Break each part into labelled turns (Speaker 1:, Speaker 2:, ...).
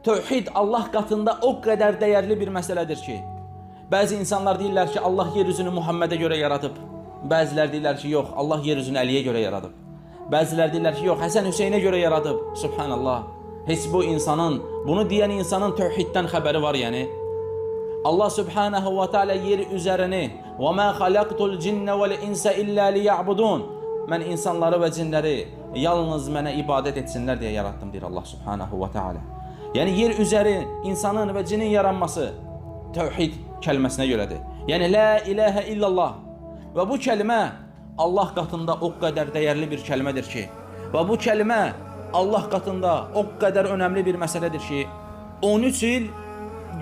Speaker 1: tövhid Allah qatında o qədər dəyərli bir məsələdir ki, bəzi insanlar deyirlər ki, Allah yeryüzünü Muhammedə görə yaradıb. Bəzilər deyirlər ki, yox, Allah yeryüzünü Əliyə görə yaradıb. Bəzilər deyirlər ki, yox, Həsən Hüseynə görə yaradıb. Subhanallah. Heç bu insanın, bunu deyən insanın tövhiddən xəbəri var yəni. Allah Subhanahu wa Taala yer üzərini وَمَا خَلَقْتُ الْجِنَّ وَالْاِنْسَ إِلَّا لِيَعْبُدُونَ Mən insanları və cinləri yalnız mənə ibadət etsinlər deyə yarattım, deyir Allah Subhanahu wa Taala. Yəni yer üzəri insanın və cinin yaranması tövhid kəlməsinə görədir. Yəni la ilahə illallah. Və bu kəlmə Allah qatında o qədər dəyərli bir kəlmədir ki, və bu kəlmə Allah qatında o qədər önəmli bir məsələdir ki, 13 il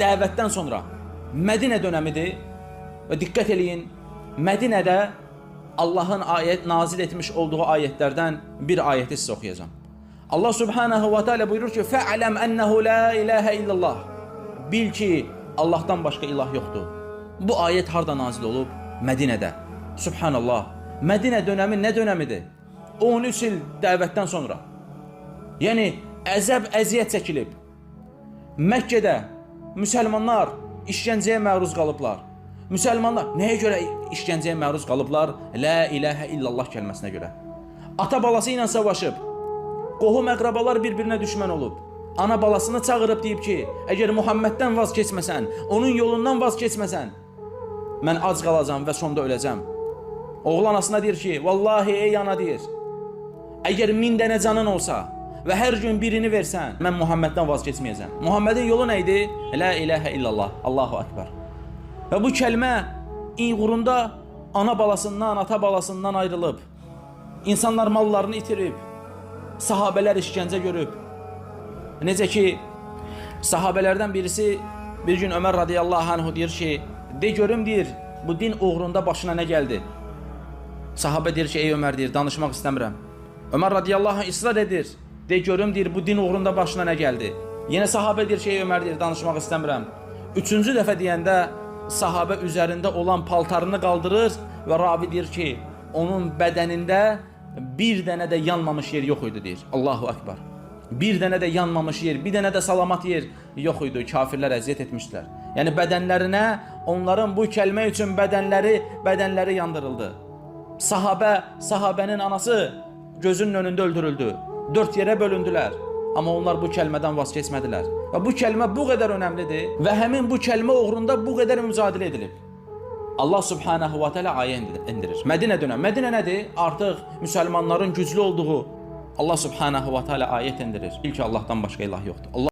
Speaker 1: dəvətdən sonra Mədinə dönəmidir və diqqət eləyin, Mədinədə Allahın ayət nazil etmiş olduğu ayətlərdən bir ayəti sizə oxuyacağım. Allah Subhanahu wa Taala buyurur ki, "Fa'lam ennehu la ilahe illallah." Bil ki, Allahdan başqa ilah yoxdur. Bu ayət harda nazil olub? Mədinədə. Subhanallah. Mədinə dönəmi nə dönəmidir? 13 il dəvətdən sonra. Yəni əzab-əziyyət çəkilib. Məkkədə müsəlmanlar işgəncəyə məruz qalıblar. Müsəlmanlar nəyə görə işgəncəyə məruz qalıblar? La ilahə illallah kəlməsinə görə. Ata balası ilə savaşıb, qohum əqrabalar bir-birinə düşmən olub. Ana balasını çağırıb deyib ki, əgər Muhammeddən vaz keçməsən, onun yolundan vaz keçməsən, mən ac qalacam və sonda öləcəm. Oğlan anasına deyir ki, vallahi ey ana deyir, əgər 1000 dənə canın olsa və hər gün birini versən, mən Muhammeddən vaz keçməyəcəm. Muhammedin yolu nə idi? La ilahə illallah, Allahu Akbar. Və bu kəlmə uğrunda ana balasından, ata balasından ayrılıb, insanlar mallarını itirib, sahabələr işgəncə görüb. Necə ki, sahabələrdən birisi bir gün Ömər radiyallahu anhu deyir ki, de görüm deyir, bu din uğrunda başına nə gəldi? Sahabə deyir ki, ey Ömər deyir, danışmaq istəmirəm. Ömər radiyallahu anh israr edir, de görüm deyir, bu din uğrunda başına nə gəldi? Yenə sahabə deyir ki, ey Ömər deyir, danışmaq istəmirəm. Üçüncü dəfə deyəndə sahabə üzərində olan paltarını qaldırır və ravi deyir ki, onun bədənində bir dənə də yanmamış yer yox idi deyir. Allahu Akbar. Bir dənə də yanmamış yer, bir dənə də salamat yer yox idi. Kafirlər əziyyət etmişdilər. Yəni bədənlərinə, onların bu kəlmə üçün bədənləri yandırıldı. Sahabənin anası gözünün önündə öldürüldü. 4 yerə bölündülər. Amma onlar bu kəlmədən vaz keçmədilər. Və bu kəlmə bu qədər önəmlidir və həmin bu kəlmə uğrunda bu qədər mücadilə edilib. Allah Subhanahu wa Taala ayə indirir. Mədinə dönəm. Mədinə nədir? Artıq müsəlmanların güclü olduğu Allah Subhanahu wa Taala ayət indirir. İlk Allahdan başqa ilah yoxdur.